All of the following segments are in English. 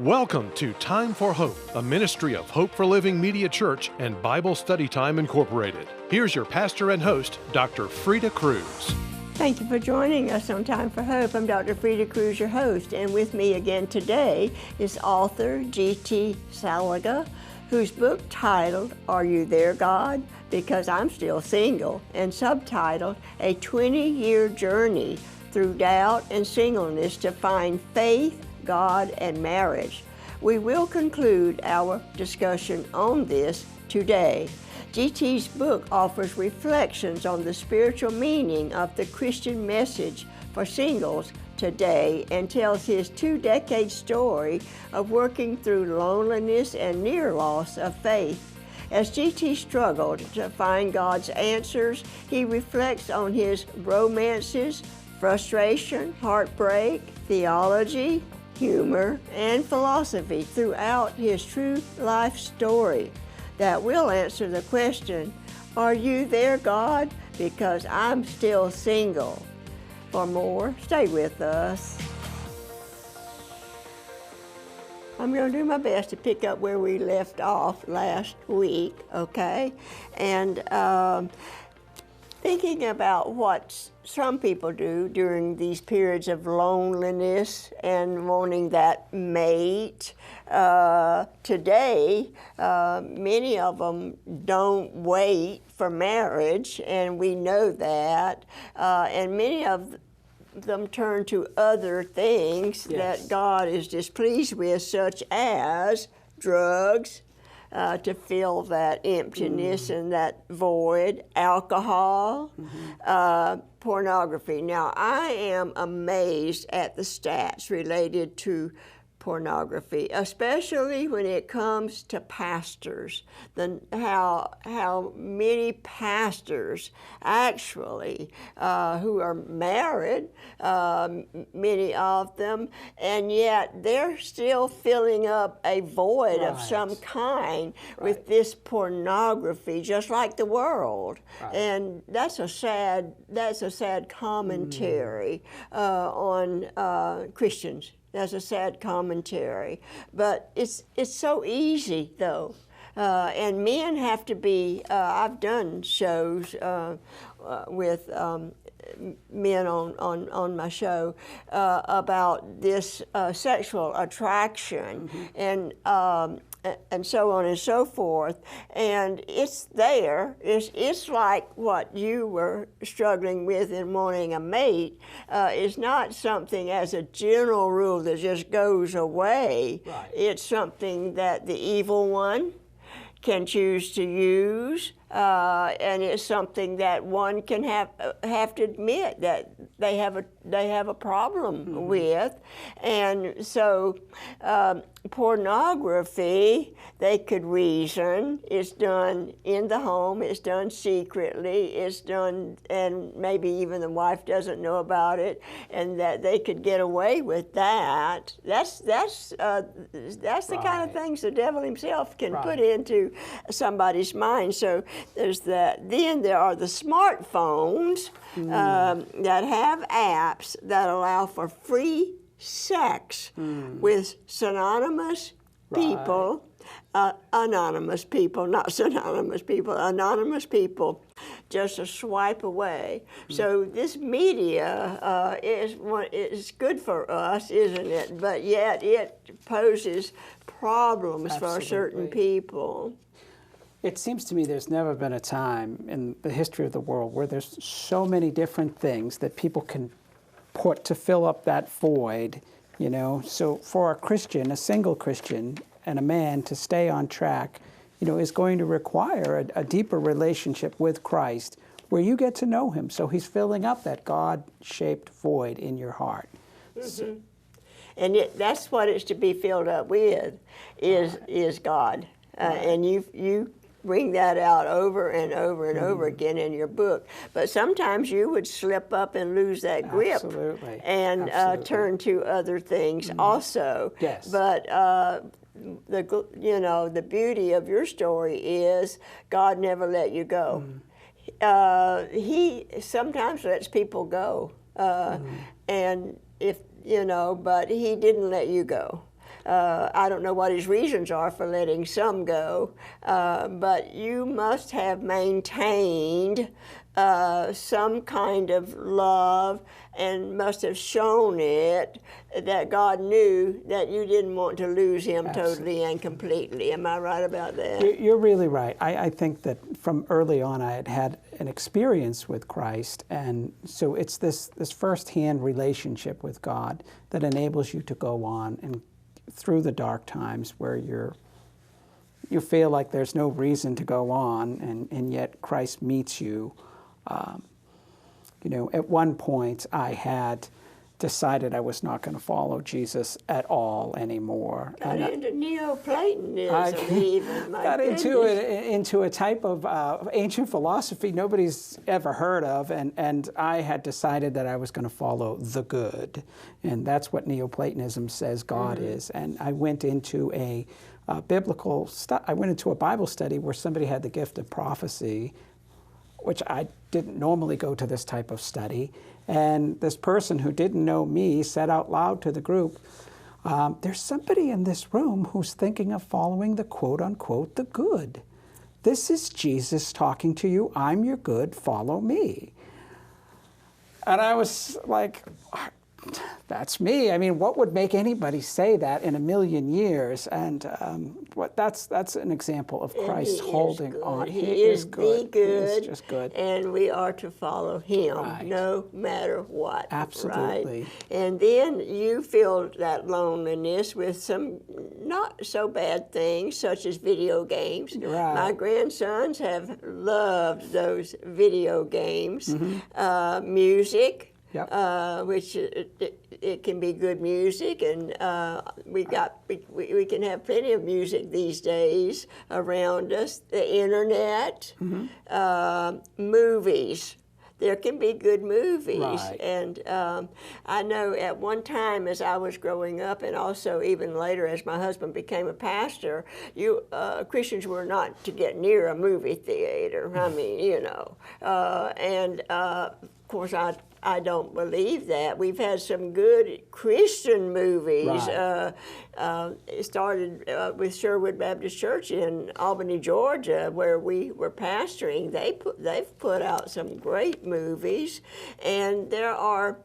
Welcome to Time for Hope, a ministry of Hope for Living Media Church and Bible Study Time Incorporated. Here's your pastor and host, Dr. Freda Crews. Thank you for joining us on Time for Hope. I'm Dr. Freda Crews, your host, and with me again today is author G.T. Saliga, whose book titled, Are You There, God? Because I'm Still Single, and subtitled, A 20-Year Journey Through Doubt and Singleness to Find Faith, God, and Marriage. We will conclude our discussion on this today. GT's book offers reflections on the spiritual meaning of the Christian message for singles today and tells his 2-decade story of working through loneliness and near loss of faith. As GT struggled to find God's answers, he reflects on his romances, frustration, heartbreak, theology, humor, and philosophy throughout his true life story that will answer the question, Are you there, God? Because I'm still single. For more, stay with us. I'm going to do my best to pick up where we left off last week, okay? And thinking about what some people do during these periods of loneliness and wanting that mate. Today, many of them don't wait for marriage, and we know that. And many of them turn to other things that God is displeased with, such as drugs, to fill that emptiness and that void, alcohol, pornography. Now, I am amazed at the stats related to pornography, especially when it comes to pastors. How many pastors actually who are married, many of them, and yet they're still filling up a void of some kind with this pornography, just like the world. And that's a sad commentary on Christians. That's a sad commentary, but it's so easy though, and men have to be. I've done shows with men on my show about this sexual attraction and so on and so forth, and it's there. It's like what you were struggling with in wanting a mate. It's not something as a general rule that just goes away. It's something that the evil one can choose to use, and it's something that one can have to admit that they have a problem with, and so pornography, they could reason, it's done in the home, it's done secretly, it's done, and maybe even the wife doesn't know about it, and that they could get away with that. That's the kind of things the devil himself can put into somebody's mind. So there's that. Then there are the smartphones that have apps that allow for free sex with synonymous people, anonymous people, not synonymous people, anonymous people, just a swipe away. So this media is good for us, isn't it? But yet it poses problems for certain people. It seems to me there's never been a time in the history of the world where there's so many different things that people can put to fill up that void, you know. So for a Christian, a single Christian, and a man to stay on track, you know, is going to require a deeper relationship with Christ where you get to know him. So he's filling up that God-shaped void in your heart. And that's what it's to be filled up with, is God. And you bring that out over and over and over again in your book. But sometimes you would slip up and lose that grip and turn to other things also. But the beauty of your story is God never let you go. He sometimes lets people go, and but he didn't let you go. I don't know what his reasons are for letting some go, but you must have maintained some kind of love and must have shown it, that God knew that you didn't want to lose him totally and completely. Am I right about that? You're really right. I think that from early on I had had an experience with Christ, and so it's this first-hand relationship with God that enables you to go on and through the dark times where you feel like there's no reason to go on, and yet Christ meets you. At one point I had decided I was not going to follow Jesus at all anymore. Got into Neoplatonism even. Got into a type of ancient philosophy nobody's ever heard of, and I had decided that I was going to follow the good, and that's what Neoplatonism says God is. And I went into a Bible study where somebody had the gift of prophecy, which I didn't normally go to this type of study. And this person who didn't know me said out loud to the group, there's somebody in this room who's thinking of following the quote-unquote the good. This is Jesus talking to you. I'm your good, follow me. And I was like, that's me. I mean, what would make anybody say that in a million years? And that's an example of Christ holding on. He is good. He is just good. And we are to follow him no matter what. Absolutely. Right? And then you feel that loneliness with some not so bad things, such as video games. Right. My grandsons have loved those video games. Music. Yep. Which it can be good music, and we can have plenty of music these days around us. The internet, movies. There can be good movies, right. And I know at one time as I was growing up, and also even later as my husband became a pastor, Christians were not to get near a movie theater. I mean, and of course I don't believe that. We've had some good Christian movies. Right. It started with Sherwood Baptist Church in Albany, Georgia, where we were pastoring. They've put out some great movies, and there are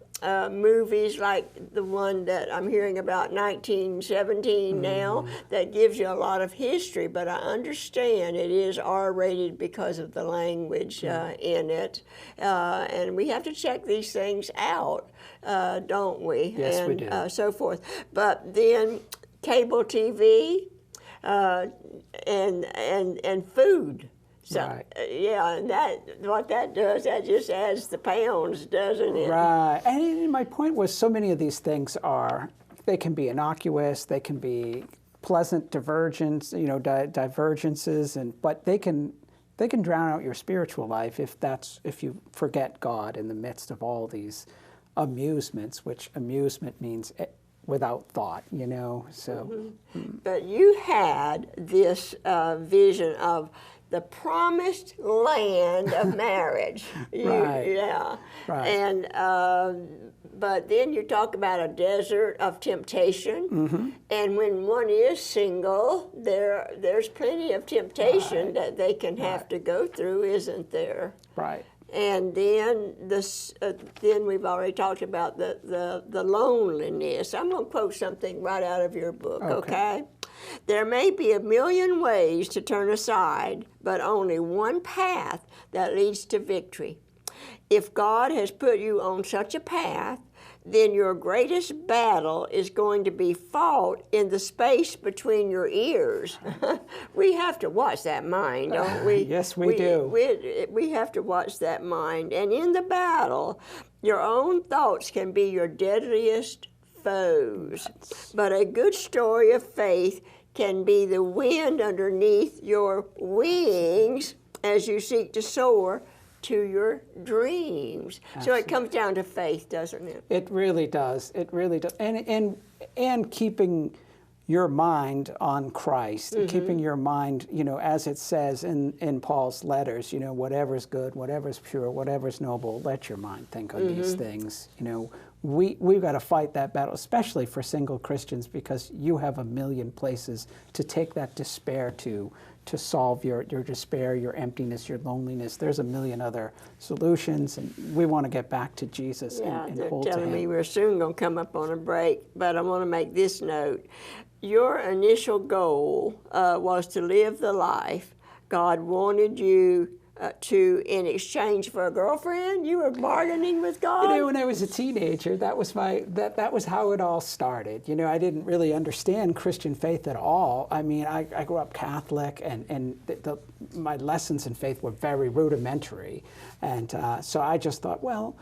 movies like the one that I'm hearing about, 1917 now, that gives you a lot of history, but I understand it is R-rated because of the language in it, and we have to check these things out, don't we? Yes, we do. So forth. But then cable TV and food. So, right. And what that does, that just adds the pounds, doesn't it? Right. And my point was, so many of these things they can be innocuous, they can be pleasant divergences, but they can drown out your spiritual life if you forget God in the midst of all these amusements, which amusement means without thought, so. But you had this vision of the promised land of marriage. Right. Yeah. Right. And but then you talk about a desert of temptation, and when one is single, there's plenty of temptation that they can have to go through, isn't there? Right. And then then we've already talked about the loneliness. I'm going to quote something right out of your book, okay? There may be a million ways to turn aside, but only one path that leads to victory. If God has put you on such a path, then your greatest battle is going to be fought in the space between your ears. We have to watch that mind, don't we? Yes, we do. We have to watch that mind. And in the battle, your own thoughts can be your deadliest foes. But a good story of faith can be the wind underneath your wings as you seek to soar to your dreams. Absolutely. So it comes down to faith, doesn't it? It really does. It really does. And keeping your mind on Christ, and keeping your mind, as it says in Paul's letters, whatever's good, whatever's pure, whatever's noble, let your mind think on these things. we've got to fight that battle, especially for single Christians, because you have a million places to take that despair to solve your despair, your emptiness, your loneliness. There's a million other solutions, and we want to get back to Jesus and hold to Him. They're telling me we're soon going to come up on a break, but I want to make this note. Your initial goal was to live the life God wanted you to, in exchange for a girlfriend. You were bargaining with God. You know, when I was a teenager, that was that was how it all started. You know, I didn't really understand Christian faith at all. I mean, I grew up Catholic, and my lessons in faith were very rudimentary, and so I just thought, well,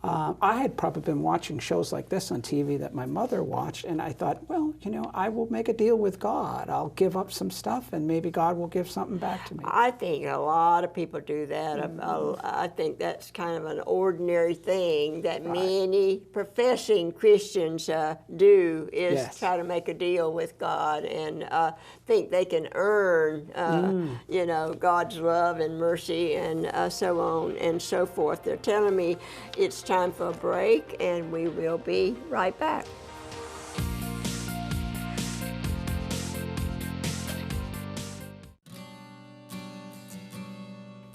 I had probably been watching shows like this on TV that my mother watched, and I thought, well, you know, I will make a deal with God. I'll give up some stuff, and maybe God will give something back to me. I think a lot of people do that. I think that's kind of an ordinary thing that many professing Christians do, is try to make a deal with God and think they can earn, you know, God's love and mercy and so on and so forth. They're telling me it's time for a break, and we will be right back.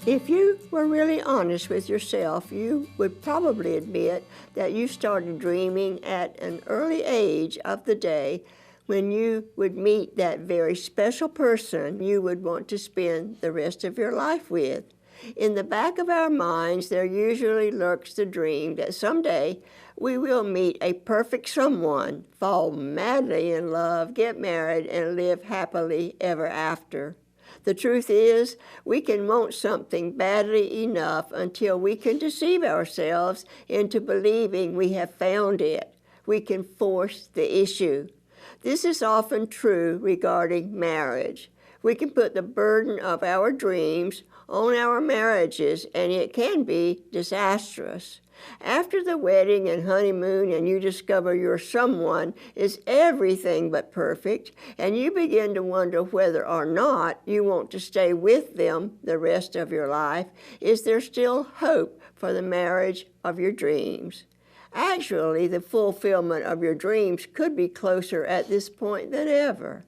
If you were really honest with yourself, you would probably admit that you started dreaming at an early age of the day when you would meet that very special person you would want to spend the rest of your life with. In the back of our minds, there usually lurks the dream that someday we will meet a perfect someone, fall madly in love, get married, and live happily ever after. The truth is, we can want something badly enough until we can deceive ourselves into believing we have found it. We can force the issue. This is often true regarding marriage. We can put the burden of our dreams on our marriages, and it can be disastrous. After the wedding and honeymoon and you discover your someone is everything but perfect, and you begin to wonder whether or not you want to stay with them the rest of your life, is there still hope for the marriage of your dreams? Actually, the fulfillment of your dreams could be closer at this point than ever.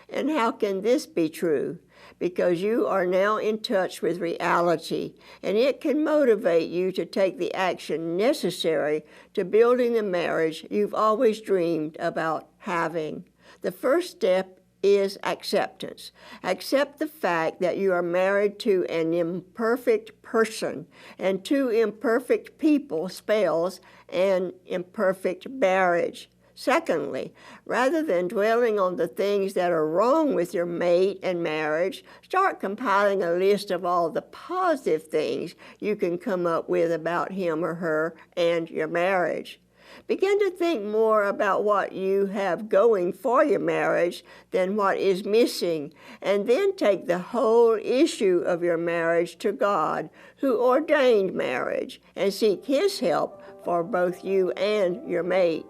And how can this be true? Because you are now in touch with reality, and it can motivate you to take the action necessary to building the marriage you've always dreamed about having. The first step is acceptance. Accept the fact that you are married to an imperfect person, and two imperfect people spells an imperfect marriage. Secondly, rather than dwelling on the things that are wrong with your mate and marriage, start compiling a list of all the positive things you can come up with about him or her and your marriage. Begin to think more about what you have going for your marriage than what is missing, and then take the whole issue of your marriage to God, who ordained marriage, and seek His help for both you and your mate.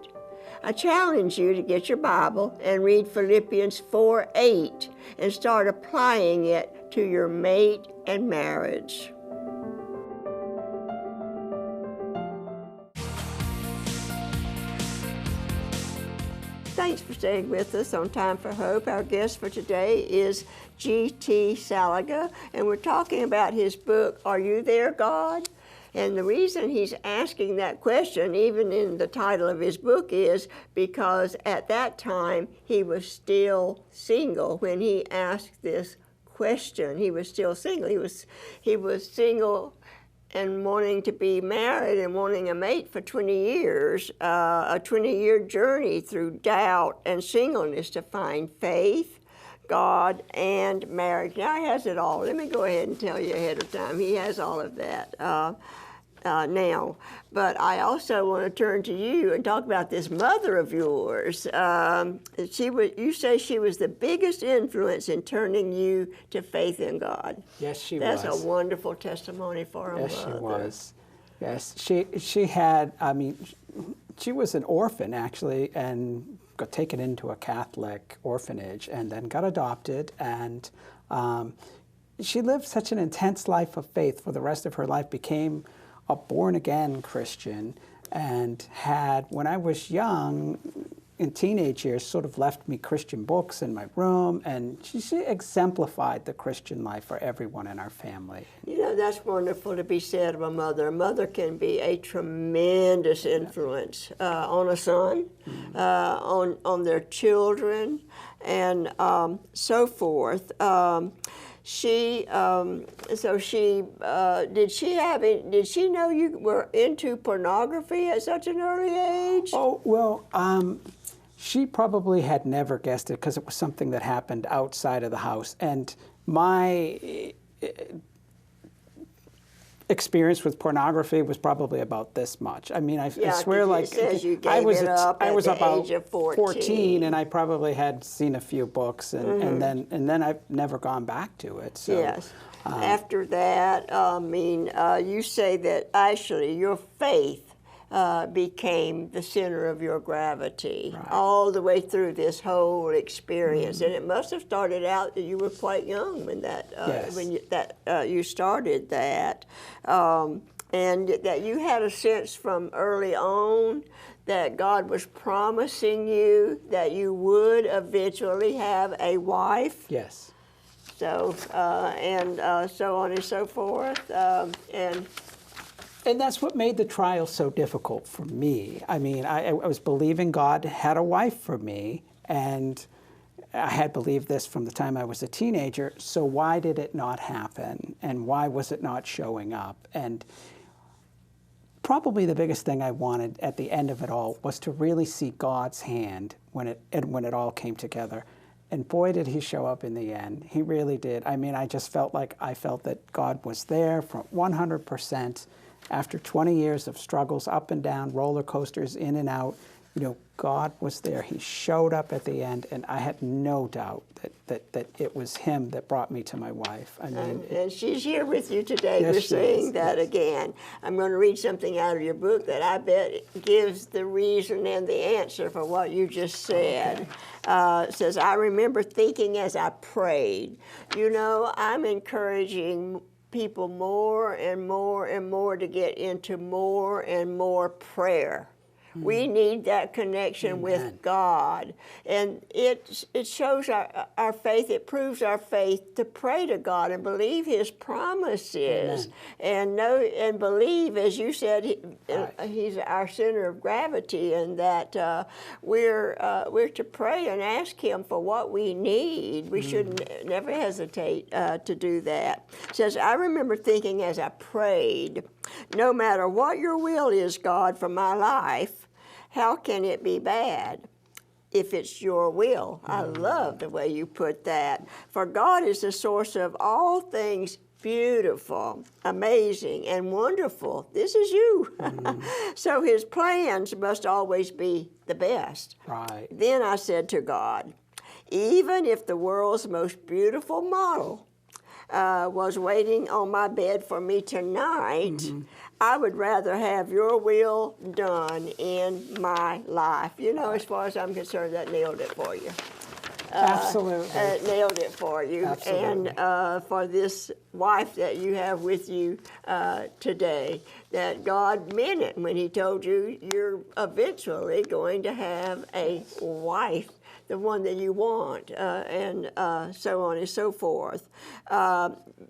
I challenge you to get your Bible and read Philippians 4:8 and start applying it to your mate and marriage. Thanks for staying with us on Time for Hope. Our guest for today is G.T. Saliga, and we're talking about his book, Are You There, God? And the reason he's asking that question, even in the title of his book, is because at that time he was still single when he asked this question. He was still single. He was single and wanting to be married and wanting a mate for 20 years, a 20-year journey through doubt and singleness to find faith, God, and marriage. Now he has it all. Let me go ahead and tell you ahead of time. He has all of that now. But I also want to turn to you and talk about this mother of yours. You say she was the biggest influence in turning you to faith in God. Yes, she was. That's a wonderful testimony for a mother. Yes, she was. Yes, she had, I mean, she was an orphan, actually, and got taken into a Catholic orphanage and then got adopted, and she lived such an intense life of faith for the rest of her life, became a born-again Christian, and had, when I was young, in teenage years, sort of left me Christian books in my room, and she exemplified the Christian life for everyone in our family. You know, that's wonderful to be said of a mother. A mother can be a tremendous influence on a son, on their children, and so forth. Did she know you were into pornography at such an early age? Oh, well, she probably had never guessed it because it was something that happened outside of the house. And my experience with pornography was probably about this much. I mean, I swear, like, I was about age of 14, and I probably had seen a few books, and then I've never gone back to it. So, yes. After that, you say that actually your faith became the center of your gravity all the way through this whole experience, and it must have started out that you were quite young when you started that, and that you had a sense from early on that God was promising you that you would eventually have a wife. Yes. So so on and so forth, And that's what made the trial so difficult for me. I mean, I was believing God had a wife for me, and I had believed this from the time I was a teenager, so why did it not happen? And why was it not showing up? And probably the biggest thing I wanted at the end of it all was to really see God's hand when it all came together. And boy, did he show up in the end. He really did. I mean, I felt that God was there for 100%. After 20 years of struggles, up and down, roller coasters, in and out, God was there. He showed up at the end, and I had no doubt that it was him that brought me to my wife. I mean, and she's here with you today. Yes, We're saying that again. I'm going to read something out of your book that I bet gives the reason and the answer for what you just said. Okay. It says, I remember thinking as I prayed. I'm encouraging people more and more and more to get into more and more prayer. We need that connection with God, and it shows our faith. It proves our faith to pray to God and believe His promises, and know and believe, as you said, He's our center of gravity, and that we're to pray and ask Him for what we need. We should never hesitate to do that. It says, I remember thinking as I prayed, no matter what your will is, God, for my life, how can it be bad if it's your will? I love the way you put that. For God is the source of all things beautiful, amazing, and wonderful. This is you. So His plans must always be the best. Right. Then I said to God, even if the world's most beautiful model was waiting on my bed for me tonight, I would rather have your will done in my life. As far as I'm concerned, that nailed it for you. Absolutely. Nailed it for you. Absolutely. And for this wife that you have with you today, that God meant it when He told you you're eventually going to have a wife, the one that you want, and so on and so forth.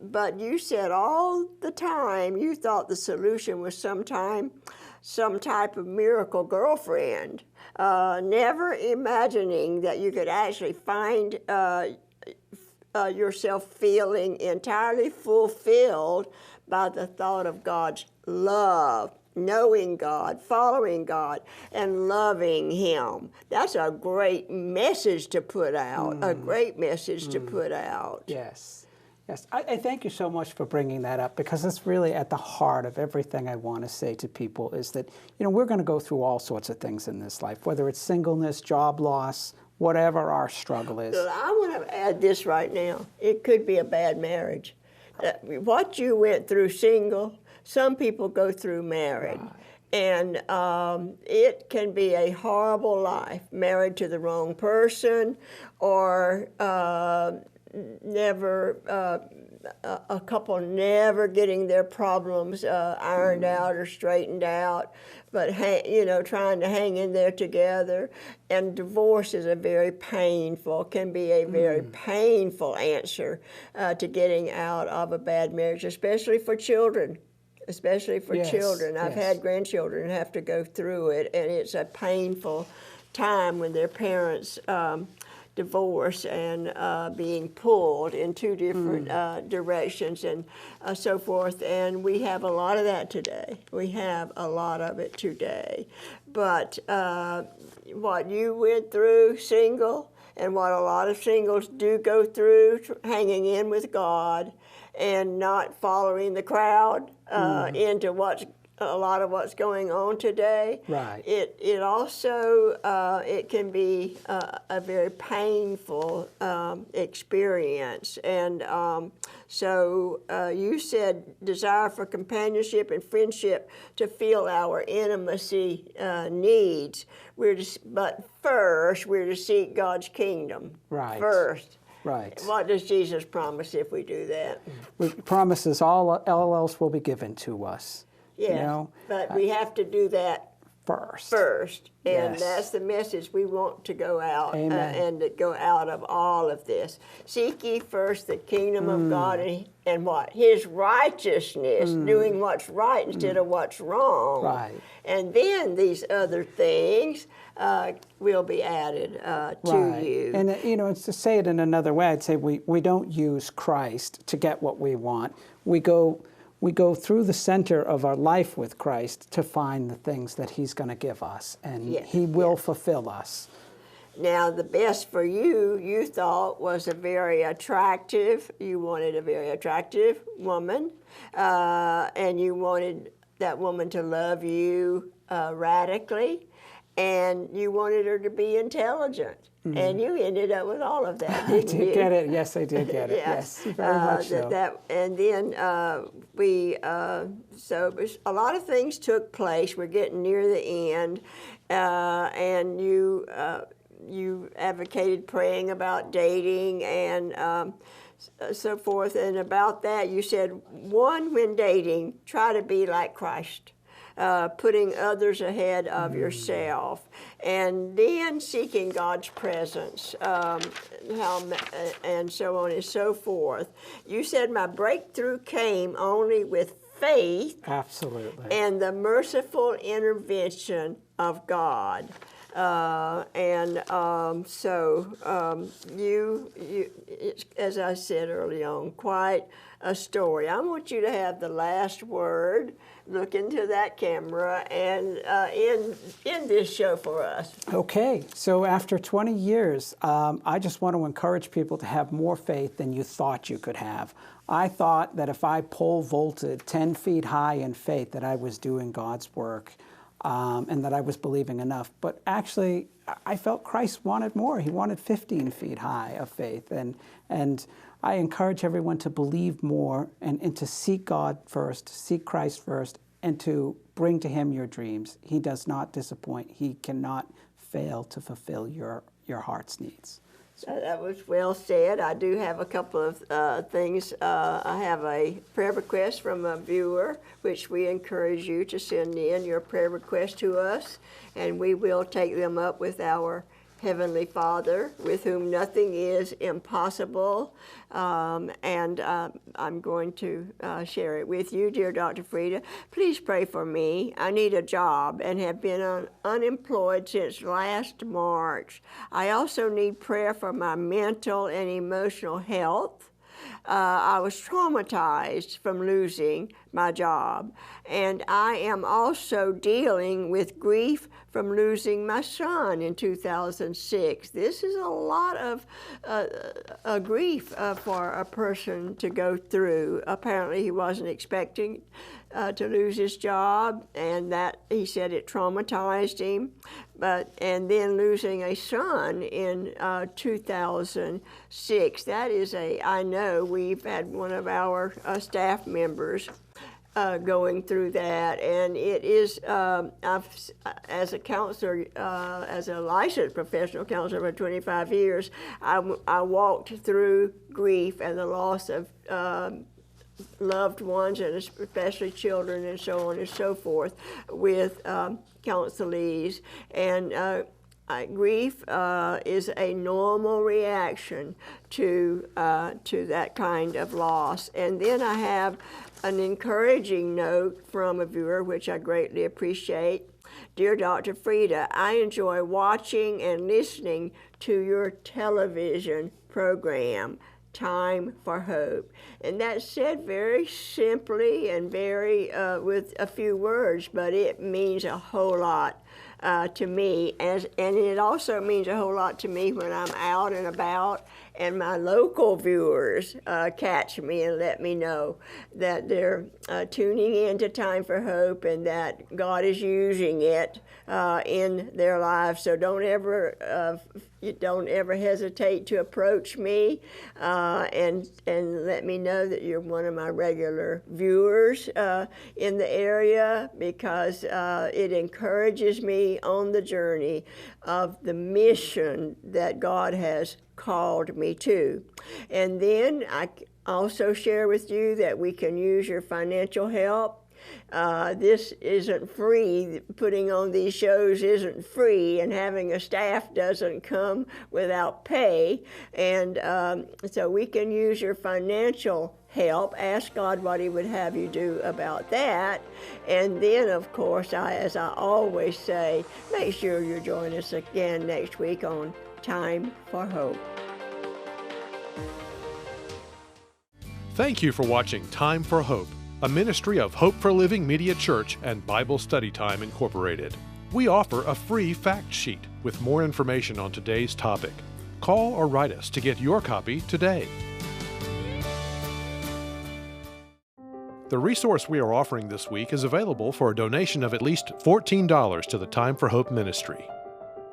But you said all the time you thought the solution was some type of miracle girlfriend, never imagining that you could actually find yourself feeling entirely fulfilled by the thought of God's love. Knowing God, following God, and loving Him. That's a great message to put out, a great message to put out. Yes. Yes. I thank you so much for bringing that up, because it's really at the heart of everything I want to say to people is that, we're going to go through all sorts of things in this life, whether it's singleness, job loss, whatever our struggle is. I want to add this right now. It could be a bad marriage. What you went through single, some people go through married. Right. And it can be a horrible life, married to the wrong person, or never a couple never getting their problems ironed out or straightened out, but trying to hang in there together. And divorce is can be a very painful answer to getting out of a bad marriage, especially for children. I've had grandchildren have to go through it, and it's a painful time when their parents divorce and being pulled in two different directions and so forth. And we have a lot of that today. We have a lot of it today. But what you went through single, and what a lot of singles do go through, hanging in with God and not following the crowd into a lot of what's going on today. Right. It also it can be a very painful experience, and so you said desire for companionship and friendship to fill our intimacy needs. But first we're to seek God's kingdom. Right. First. Right. What does Jesus promise if we do that? He promises all else will be given to us. Yeah, but we have to do that first, and that's the message we want to go out and to go out of all of this. Seek ye first the kingdom of God and what? His righteousness, doing what's right instead of what's wrong. Right. And then these other things will be added to you. And it's to say it in another way, I'd say we don't use Christ to get what we want. We go through the center of our life with Christ to find the things that He's going to give us, and He will fulfill us. Now, the best for you thought, was you wanted a very attractive woman, and you wanted that woman to love you radically, and you wanted her to be intelligent. And you ended up with all of that, didn't you? I did get it. Yes, I did get it. Yes, very much so. And then so a lot of things took place. We're getting near the end, and you advocated praying about dating and so forth. And about that, you said, when dating, try to be like Christ. Putting others ahead of yourself, and then seeking God's presence, and so on and so forth. You said my breakthrough came only with faith. Absolutely. And the merciful intervention of God. It's, as I said early on, quite a story. I want you to have the last word. Look into that camera and end this show for us. Okay, so after 20 years, I just want to encourage people to have more faith than you thought you could have. I thought that if I pole vaulted 10 feet high in faith that I was doing God's work, and that I was believing enough. But actually, I felt Christ wanted more. He wanted 15 feet high of faith. And I encourage everyone to believe more and to seek God first, seek Christ first, and to bring to Him your dreams. He does not disappoint. He cannot fail to fulfill your heart's needs. That was well said. I do have a couple of things. I have a prayer request from a viewer, which we encourage you to send in your prayer request to us, and we will take them up with our Heavenly Father, with whom nothing is impossible. And I'm going to share it with you. Dear Dr. Freda, please pray for me. I need a job and have been unemployed since last March. I also need prayer for my mental and emotional health. I was traumatized from losing my job, and I am also dealing with grief from losing my son in 2006. This is a lot of grief for a person to go through. Apparently he wasn't expecting to lose his job, and that he said it traumatized him. And then losing a son in 2006. That is I know we've had one of our staff members going through that, and it is, as a counselor, as a licensed professional counselor for 25 years, I walked through grief and the loss of loved ones, and especially children and so on and so forth, with counselees. And grief is a normal reaction to that kind of loss. And then I have an encouraging note from a viewer, which I greatly appreciate. Dear Dr. Freda, I enjoy watching and listening to your television program, Time for Hope. And that's said very simply and very with a few words, but it means a whole lot to me, and it also means a whole lot to me when I'm out and about and my local viewers catch me and let me know that they're tuning in to Time for Hope and that God is using it in their lives. So don't ever hesitate to approach me and let me know that you're one of my regular viewers in the area, because it encourages me on the journey of the mission that God has called me to. And then I also share with you that we can use your financial help. This isn't free. Putting on these shows isn't free, and having a staff doesn't come without pay. And so we can use your financial help. Ask God what He would have you do about that. And then, of course, as I always say, make sure you join us again next week on Time for Hope. Thank you for watching Time for Hope, a ministry of Hope for Living Media Church and Bible Study Time Incorporated. We offer a free fact sheet with more information on today's topic. Call or write us to get your copy today. The resource we are offering this week is available for a donation of at least $14 to the Time for Hope ministry.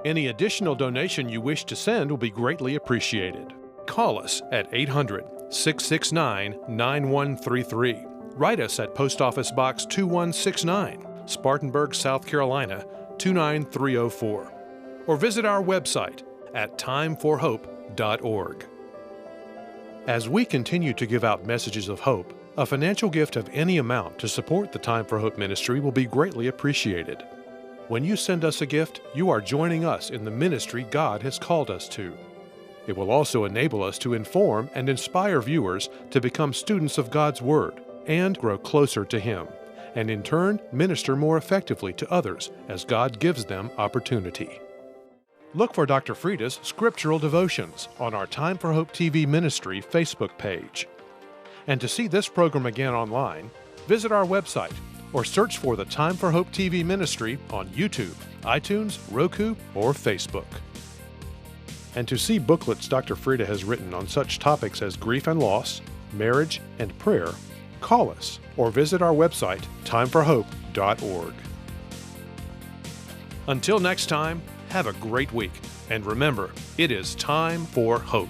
Any additional donation you wish to send will be greatly appreciated. Call us at 800-669-9133. Write us at Post Office Box 2169, Spartanburg, South Carolina 29304. Or visit our website at timeforhope.org. As we continue to give out messages of hope, a financial gift of any amount to support the Time for Hope ministry will be greatly appreciated. When you send us a gift, you are joining us in the ministry God has called us to. It will also enable us to inform and inspire viewers to become students of God's Word and grow closer to Him, and in turn minister more effectively to others as God gives them opportunity. Look for Dr. Freda's Scriptural Devotions on our Time for Hope TV Ministry Facebook page. And to see this program again online, visit our website or search for the Time for Hope TV Ministry on YouTube, iTunes, Roku, or Facebook. And to see booklets Dr. Freda has written on such topics as grief and loss, marriage, and prayer, call us or visit our website, timeforhope.org. Until next time, have a great week, and remember, it is time for hope.